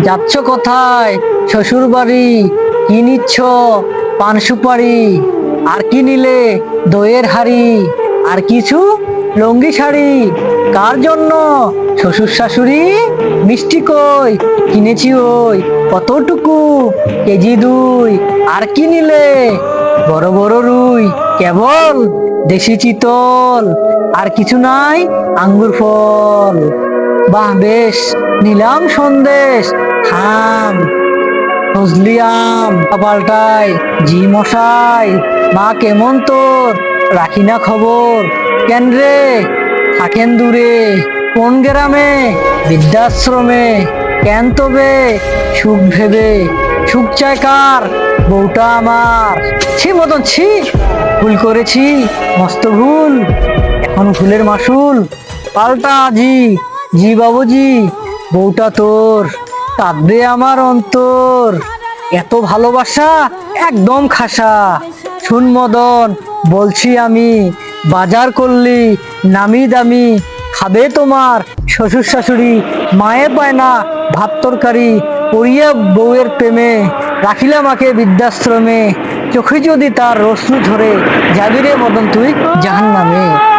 যাচ্ছ কোথায়? শ্বশুর বাড়ি? কি নিচ্ছ? পান সুপারি? আর কি নিলে? দইয়ের হাড়ি? আর কিছু? লুঙ্গি শাড়ি? কার জন্য? শ্বশুর শাশুড়ি? মিষ্টি কই? কিনেছি ওই কতটুকু? কেজি দুই। আর কি নিলে? বড় বড় রুই? কেবল? দেশি চিতল? আর কিছু নাই? আঙ্গুর ফল? বাহ বেশ, নিলাম সন্দেশ। থাম, ফজলি আম পাল্টাই। জি মশাই, মা কেমন তোর? রাখি না খবর। কেন রে থাকেন দূরে? কোন গ্রামে? বৃদ্ধাশ্রমে। কেন তবে সুখ ভেবে? সুখ চায় কার? বউটা আমার। ছি মতন ছি, ভুল করেছি, মস্ত ভুল। এখন ভুলের মাসুল পাল্টা আজি। জি বাবুজি, বউটা তোর। কাঁদবে আমার অন্তর। এত ভালোবাসা একদম খাসা। শুন মদন, বলছি আমি, বাজার করলি নামি দামি। খাবে তোমার শ্বশুর শাশুড়ি। মায়ে পায় না ভাত তরকারি। পড়িয়া বউয়ের প্রেমে রাখিলাম মাকে বৃদ্ধাশ্রমে। চোখে যদি তার রশ্মি ঝরে, যাবি রে মদন তুই জাহান্নামে।